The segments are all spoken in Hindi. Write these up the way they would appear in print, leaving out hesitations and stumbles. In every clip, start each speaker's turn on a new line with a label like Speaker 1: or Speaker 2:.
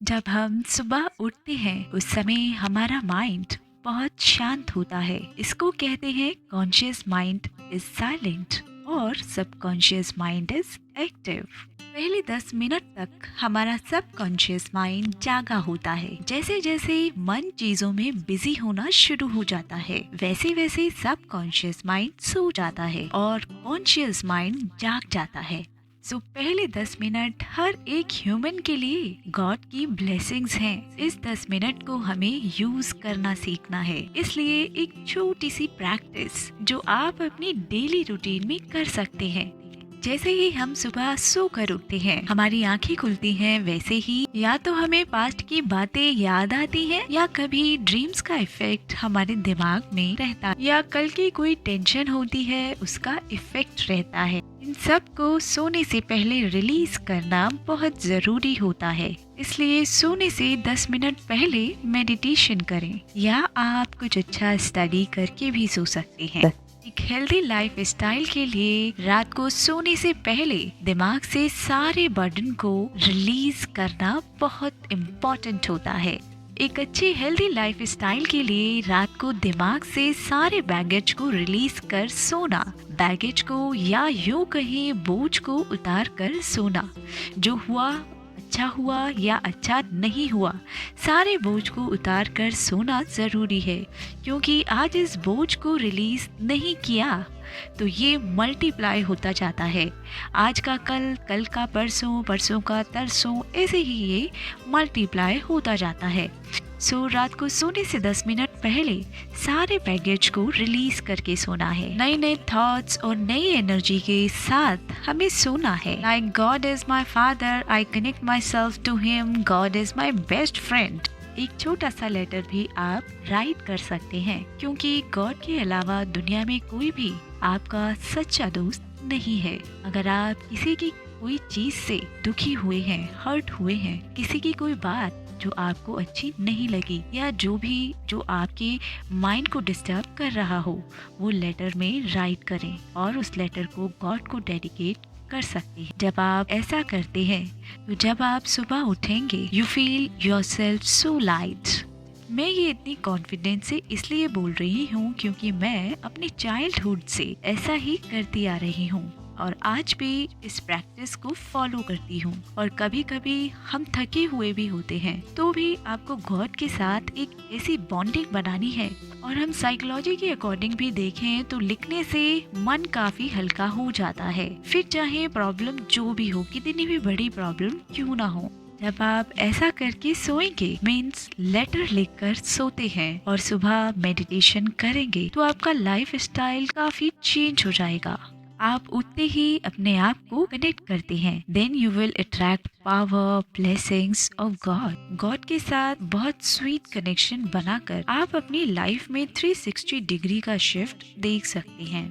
Speaker 1: जब हम सुबह उठते हैं उस समय हमारा माइंड बहुत शांत होता है। इसको कहते हैं कॉन्शियस माइंड इज साइलेंट और सबकॉन्शियस माइंड इज एक्टिव। पहले 10 मिनट तक हमारा सबकॉन्शियस माइंड जागा होता है। जैसे जैसे मन चीजों में बिजी होना शुरू हो जाता है, वैसे वैसे सबकॉन्शियस माइंड सो जाता है और कॉन्शियस माइंड जाग जाता है। पहले 10 मिनट हर एक ह्यूमन के लिए गॉड की ब्लेसिंग्स हैं। इस 10 मिनट को हमें यूज करना सीखना है। इसलिए एक छोटी सी प्रैक्टिस जो आप अपनी डेली रूटीन में कर सकते हैं। जैसे ही हम सुबह सोकर उठते हैं, हमारी आंखें खुलती हैं, वैसे ही या तो हमें पास्ट की बातें याद आती हैं या कभी ड्रीम्स का इफेक्ट हमारे दिमाग में रहता है या कल की कोई टेंशन होती है उसका इफेक्ट रहता है। इन सब को सोने से पहले रिलीज करना बहुत जरूरी होता है। इसलिए सोने से 10 मिनट पहले मेडिटेशन करें या आप कुछ अच्छा स्टडी करके भी सो सकते हैं। एक हेल्दी लाइफ स्टाइल के लिए रात को सोने से पहले दिमाग से सारे बर्डन को रिलीज करना बहुत इम्पोर्टेंट होता है। एक अच्छी हेल्दी लाइफ स्टाइल के लिए रात को दिमाग से सारे बैगेज को रिलीज कर सोना, बैगेज को या यूं कहीं बोझ को उतार कर सोना। जो हुआ अच्छा हुआ या अच्छा नहीं हुआ, सारे बोझ को उतार कर सोना जरूरी है, क्योंकि आज इस बोझ को रिलीज नहीं किया तो ये मल्टीप्लाई होता जाता है। आज का कल, कल का परसों, परसों का तरसों, ऐसे ही ये मल्टीप्लाई होता जाता है। रात को सोने से 10 मिनट पहले सारे बैगेज को रिलीज करके सोना है। नए नए थॉट्स और नई एनर्जी के साथ हमें सोना है। Like God is my father, I connect myself to him, God is my best friend. एक छोटा सा लेटर भी आप राइट कर सकते हैं, क्योंकि गॉड के अलावा दुनिया में कोई भी आपका सच्चा दोस्त नहीं है। अगर आप किसी की कोई चीज से दुखी हुए हैं, हर्ट हुए हैं, किसी की कोई बात जो आपको अच्छी नहीं लगी या जो आपके माइंड को डिस्टर्ब कर रहा हो, वो लेटर में राइट करें और उस लेटर को गॉड को डेडिकेट कर सकते हैं। जब आप ऐसा करते हैं तो जब आप सुबह उठेंगे you feel yourself so light. मैं ये इतनी कॉन्फिडेंस से इसलिए बोल रही हूँ क्योंकि मैं अपने चाइल्डहुड से ऐसा ही करती आ रही हूँ और आज भी इस प्रैक्टिस को फॉलो करती हूँ। और कभी कभी हम थके हुए भी होते हैं तो भी आपको गॉड के साथ एक ऐसी बॉन्डिंग बनानी है। और हम साइकोलॉजी के अकॉर्डिंग भी देखें तो लिखने से मन काफी हल्का हो जाता है, फिर चाहे प्रॉब्लम जो भी हो, कितनी भी बड़ी प्रॉब्लम क्यों ना हो। जब आप ऐसा करके सोएंगे, मीन्स लेटर लिखकर सोते हैं और सुबह मेडिटेशन करेंगे, तो आपका लाइफ स्टाइल काफी चेंज हो जाएगा। आप उठते ही अपने आप को कनेक्ट करते हैं, then you will attract power, blessings of God. God के साथ बहुत स्वीट कनेक्शन बनाकर आप अपनी लाइफ में 360 डिग्री का शिफ्ट देख सकते हैं।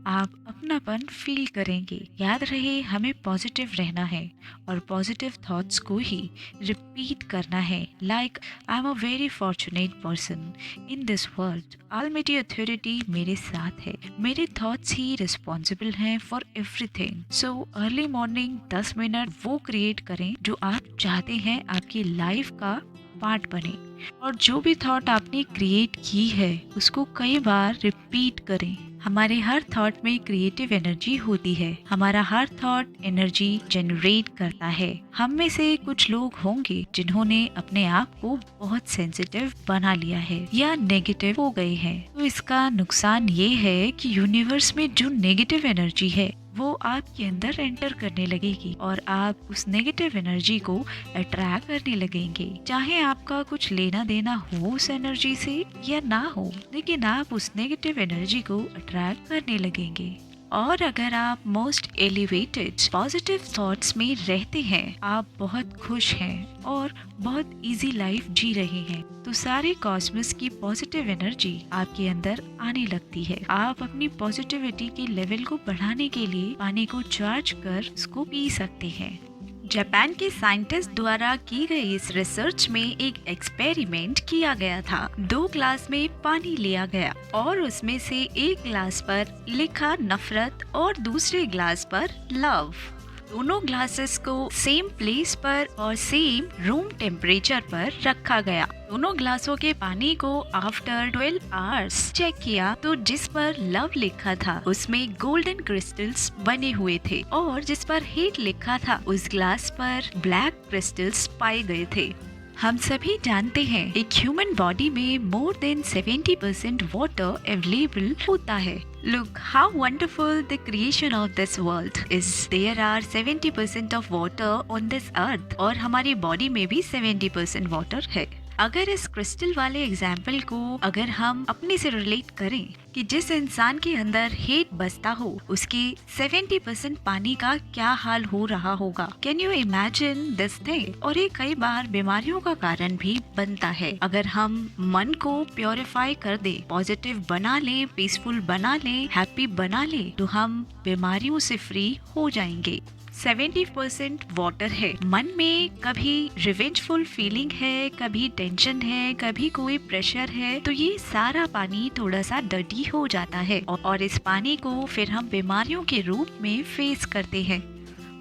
Speaker 1: आप अपनापन फील करेंगे। याद रहे, हमें पॉजिटिव रहना है और पॉजिटिव थॉट्स को ही रिपीट करना है। Like I am a very fortunate person in this world, almighty authority मेरे साथ है, मेरे थॉट्स ही रिस्पॉन्सिबल हैं for everything. So early morning 10 minute वो क्रिएट करें जो आप चाहते हैं आपकी लाइफ का पार्ट बने। और जो भी थॉट आपने क्रिएट की है उसको कई बार रिपीट करें। हमारे हर थॉट में क्रिएटिव एनर्जी होती है। हमारा हर थॉट एनर्जी जनरेट करता है। हम में से कुछ लोग होंगे जिन्होंने अपने आप को बहुत सेंसिटिव बना लिया है या नेगेटिव हो गए हैं। तो इसका नुकसान ये है कि यूनिवर्स में जो नेगेटिव एनर्जी है वो आपके अंदर एंटर करने लगेगी और आप उस नेगेटिव एनर्जी को अट्रैक्ट करने लगेंगे। चाहे आपका कुछ लेना देना हो उस एनर्जी से या ना हो, लेकिन आप उस नेगेटिव एनर्जी को अट्रैक्ट करने लगेंगे। और अगर आप मोस्ट एलिवेटेड पॉजिटिव थॉट्स में रहते हैं, आप बहुत खुश हैं और बहुत इजी लाइफ जी रहे हैं, तो सारे कॉस्मस की पॉजिटिव एनर्जी आपके अंदर आने लगती है। आप अपनी पॉजिटिविटी के लेवल को बढ़ाने के लिए पानी को चार्ज कर उसको पी सकते हैं। जापान के साइंटिस्ट द्वारा की गई इस रिसर्च में एक एक्सपेरिमेंट किया गया था। 2 ग्लास में पानी लिया गया और उसमें से एक ग्लास पर लिखा नफरत और दूसरे ग्लास पर लव। दोनों ग्लासेस को सेम प्लेस पर और सेम रूम टेम्परेचर पर रखा गया। दोनों ग्लासों के पानी को आफ्टर 12 आवर्स चेक किया तो जिस पर लव लिखा था उसमें गोल्डन क्रिस्टल्स बने हुए थे और जिस पर हेट लिखा था उस ग्लास पर ब्लैक क्रिस्टल्स पाए गए थे। हम सभी जानते हैं एक ह्यूमन बॉडी में मोर देन 70% वाटर अवेलेबल होता है। Look how wonderful the creation of this world is. There are 70% of water on this earth और हमारी बॉडी में भी 70% वाटर है। अगर इस क्रिस्टल वाले एग्जाम्पल को अगर हम अपने से रिलेट करें कि जिस इंसान के अंदर हेट बसता हो उसके 70% पानी का क्या हाल हो रहा होगा। Can you imagine this thing? और ये कई बार बीमारियों का कारण भी बनता है। अगर हम मन को प्योरीफाई कर दे, पॉजिटिव बना ले, पीसफुल बना ले, हैप्पी बना ले तो हम बीमारियों से फ्री हो जाएंगे। 70% वाटर है। मन में कभी रिवेंजफुल फीलिंग है, कभी टेंशन है, कभी कोई प्रेशर है तो ये सारा पानी थोड़ा सा डर्टी हो जाता है और इस पानी को फिर हम बीमारियों के रूप में फेस करते हैं।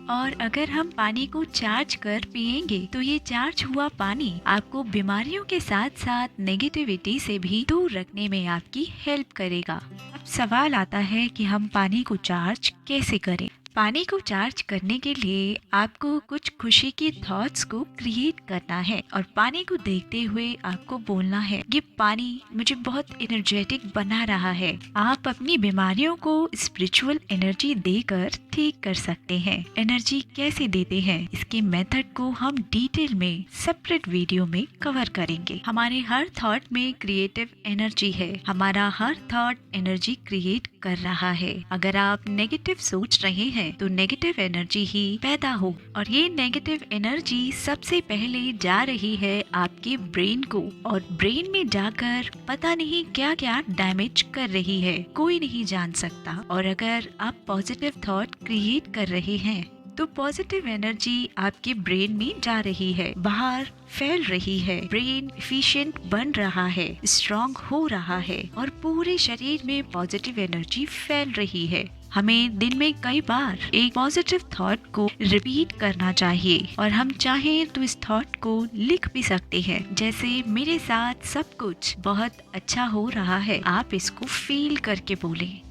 Speaker 1: और अगर हम पानी को चार्ज कर पिएंगे तो ये चार्ज हुआ पानी आपको बीमारियों के साथ साथ नेगेटिविटी से भी दूर रखने में आपकी हेल्प करेगा। अब सवाल आता है कि हम पानी को चार्ज कैसे करें। पानी को चार्ज करने के लिए आपको कुछ खुशी की थॉट्स को क्रिएट करना है और पानी को देखते हुए आपको बोलना है ये पानी मुझे बहुत एनर्जेटिक बना रहा है। आप अपनी बीमारियों को स्पिरिचुअल एनर्जी देकर ठीक कर सकते हैं। एनर्जी कैसे देते हैं इसके मेथड को हम डिटेल में सेपरेट वीडियो में कवर करेंगे। हमारे हर थॉट में क्रिएटिव एनर्जी है। हमारा हर थॉट एनर्जी क्रिएट कर रहा है। अगर आप नेगेटिव सोच रहे हैं तो नेगेटिव एनर्जी ही पैदा हो और ये नेगेटिव एनर्जी सबसे पहले जा रही है आपके ब्रेन को और ब्रेन में जाकर पता नहीं क्या क्या डैमेज कर रही है, कोई नहीं जान सकता। और अगर आप पॉजिटिव थॉट क्रिएट कर रहे हैं तो पॉजिटिव एनर्जी आपके ब्रेन में जा रही है, बाहर फैल रही है, ब्रेन एफिशिएंट बन रहा है, स्ट्रॉन्ग हो रहा है और पूरे शरीर में पॉजिटिव एनर्जी फैल रही है। हमें दिन में कई बार एक पॉजिटिव थॉट को रिपीट करना चाहिए और हम चाहें तो इस थॉट को लिख भी सकते हैं। जैसे मेरे साथ सब कुछ बहुत अच्छा हो रहा है, आप इसको फील करके बोलें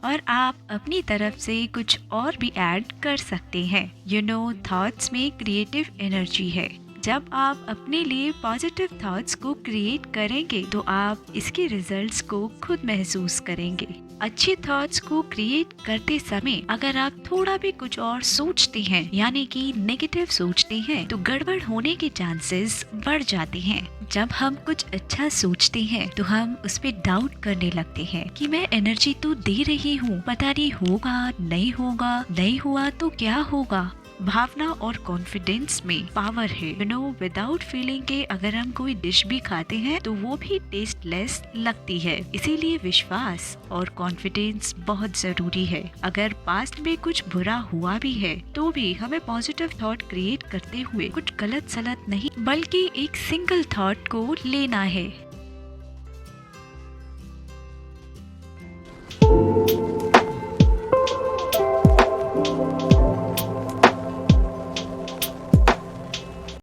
Speaker 1: और आप अपनी तरफ से कुछ और भी ऐड कर सकते हैं। थॉट्स में क्रिएटिव एनर्जी है। जब आप अपने लिए पॉजिटिव थॉट्स को क्रिएट करेंगे तो आप इसके रिजल्ट्स को खुद महसूस करेंगे। अच्छे थॉट्स को क्रिएट करते समय अगर आप थोड़ा भी कुछ और सोचते हैं यानी कि नेगेटिव सोचते हैं तो गड़बड़ होने के चांसेस बढ़ जाते हैं। जब हम कुछ अच्छा सोचते हैं तो हम उस पे डाउट करने लगते हैं कि मैं एनर्जी तो दे रही हूँ, पता नहीं होगा, नहीं होगा, नहीं हुआ तो क्या होगा। भावना और कॉन्फिडेंस में पावर है। विदाउट फीलिंग के अगर हम कोई डिश भी खाते हैं तो वो भी टेस्टलेस लगती है। इसीलिए विश्वास और कॉन्फिडेंस बहुत जरूरी है। अगर पास्ट में कुछ बुरा हुआ भी है तो भी हमें पॉजिटिव थॉट क्रिएट करते हुए कुछ गलत सलत नहीं बल्कि एक सिंगल थॉट को लेना है।